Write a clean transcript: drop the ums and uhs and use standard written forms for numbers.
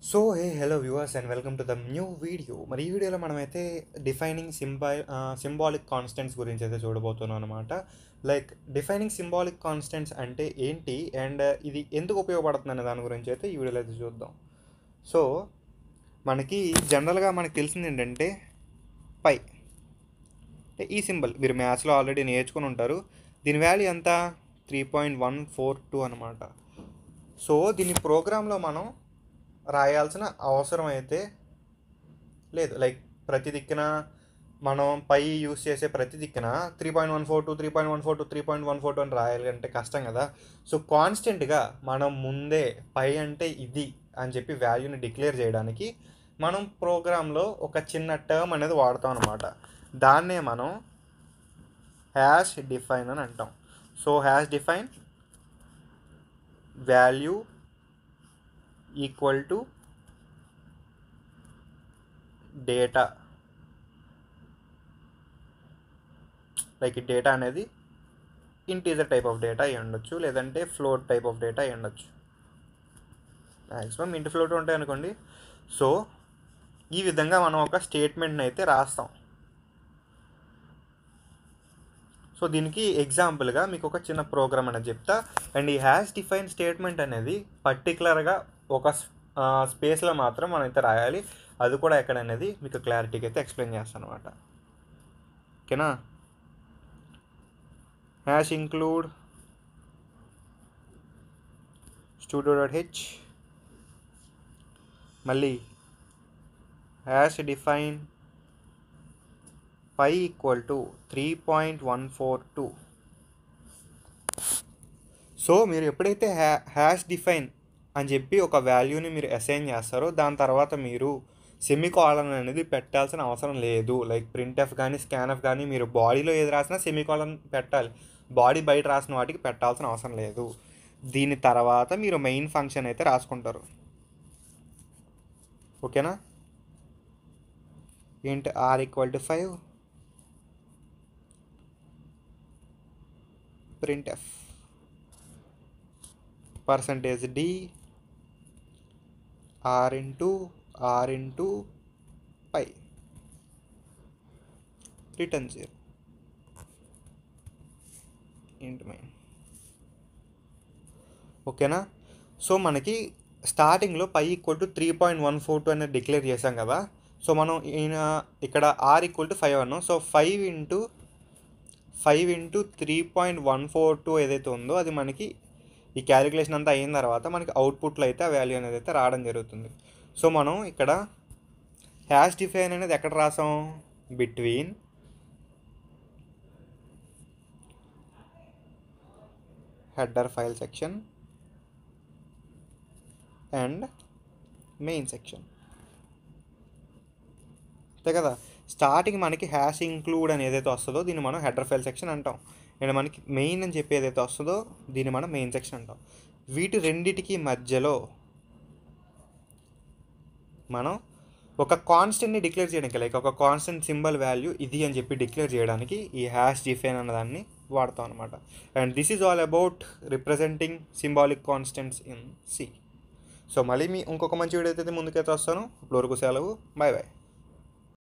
So hello viewers and welcome to the new video. మరి ఈ వీడియోలో మనమైతే డిఫైనింగ్ సింబాలిక్ కాన్స్టెంట్స్ గురించి అయితే చూడబోతున్నాం అనమాట. లైక్ డిఫైనింగ్ సింబాలిక్ కాన్స్టెంట్స్ అంటే ఏంటి అండ్ ఇది ఎందుకు ఉపయోగపడుతుంది అనే దాని గురించి అయితే ఈ వీడియోలో అయితే చూద్దాం. సో మనకి జనరల్గా మనకు తెలిసింది ఏంటంటే పై ఈ సింబల్ మీరు మ్యాథ్స్లో ఆల్రెడీ నేర్చుకుని ఉంటారు. దీని వాల్యూ ఎంత 3.142 అనమాట. సో దీని ప్రోగ్రాంలో మనం రాయాల్సిన అవసరం అయితే లేదు. లైక్ ప్రతి దిక్కున మనం పై యూస్ చేసే ప్రతి దిక్కున 3.142 3.142 3.142 అని రాయాలి అంటే కష్టం కదా. సో కాన్స్టెంట్గా మనం ముందే పై అంటే ఇది అని చెప్పి వాల్యూని డిక్లేర్ చేయడానికి మనం ప్రోగ్రాంలో ఒక చిన్న టర్మ్ అనేది వాడతాం అనమాట. దాన్నే మనం హ్యాష్ డిఫైన్ అని అంటాం. So hash define value equal to data. Like data అనేది ఇంటీజర్ టైప్ ఆఫ్ డేటా అయి ఉండొచ్చు, లేదంటే ఫ్లోట్ టైప్ ఆఫ్ డేటా అయి ఉండొచ్చు. మ్యాక్సిమం ఇంటి ఫ్లోట్ ఉంటాయి అనుకోండి. సో ఈ విధంగా మనం ఒక స్టేట్మెంట్ని అయితే రాస్తాం. సో దీనికి ఎగ్జాంపుల్గా మీకు ఒక చిన్న ప్రోగ్రామ్ అనేది చెప్తా. అండ్ ఈ హ్యాష్ డిఫైన్ స్టేట్మెంట్ అనేది పర్టికులర్గా ఒక స్పేస్లో మాత్రం మనం అయితే రాయాలి. అది కూడా ఎక్కడ అనేది మీకు క్లారిటీకి అయితే ఎక్స్ప్లెయిన్ చేస్తాను అనమాట. ఓకేనా. హ్యాష్ ఇంక్లూడ్ studio.h, మళ్ళీ hash define pi equal to 3.142. So మీరు ఎప్పుడైతే హ్యాష్ డిఫైన్ అని చెప్పి ఒక వాల్యూని మీరు అసైన్ చేస్తారో దాని తర్వాత మీరు సెమీకాలన్ అనేది పెట్టాల్సిన అవసరం లేదు. లైక్ ప్రింట్ఎఫ్ కానీ స్కాన్ఎఫ్ కానీ మీరు బాడీలో ఏది రాసినా సెమీకాలన్ పెట్టాలి. బాడీ బయట రాసిన వాటికి పెట్టాల్సిన అవసరం లేదు. దీని తర్వాత మీరు మెయిన్ ఫంక్షన్ అయితే రాసుకుంటారు. ఓకేనా. ఏంటి r = 5 printf %d r into pi return 0 ఇంట్ మెయిన్. ఓకేనా. సో మనకి స్టార్టింగ్లో పై ఈక్వల్ టు 3.142 అనేది డిక్లేర్ చేసాం కదా. సో మనం ఇక్కడ r = 5 అన్నాం. సో 5 into 3.142 ఏదైతే ఉందో అది మనకి ఈ క్యాలిక్యులేషన్ అంతా అయిన తర్వాత మనకి అవుట్పుట్లో అయితే ఆ వాల్యూ అనేది అయితే రావడం జరుగుతుంది. సో మనం ఇక్కడ హ్యాష్ డిఫైన్ అనేది ఎక్కడ రాసాం, between header file section and main section. అంతే కదా. స్టార్టింగ్ మనకి హ్యాష్ ఇంక్లూడ్ అని ఏదైతే వస్తుందో దీన్ని మనం హెడర్ ఫైల్ సెక్షన్ అంటాం. అండ్ మనకి మెయిన్ అని చెప్పి ఏదైతే వస్తుందో దీన్ని మనం మెయిన్ సెక్షన్ అంటాం. వీటి రెండిటికి మధ్యలో మనం ఒక కాన్స్టెంట్ని డిక్లేర్ చేయడానికి, లైక్ ఒక కాన్స్టెంట్ సింబల్ వాల్యూ ఇది అని చెప్పి డిక్లేర్ చేయడానికి ఈ హ్యాష్ డిఫైన్ అన్న దాన్ని వాడతాం అనమాట. And this is all about representing symbolic constants in C. So మళ్ళీ ఇంకొక మంచి వీడియో అయితే ముందుకైతే వస్తాను. ఇప్పుడు వరకు సెలవు. Bye bye.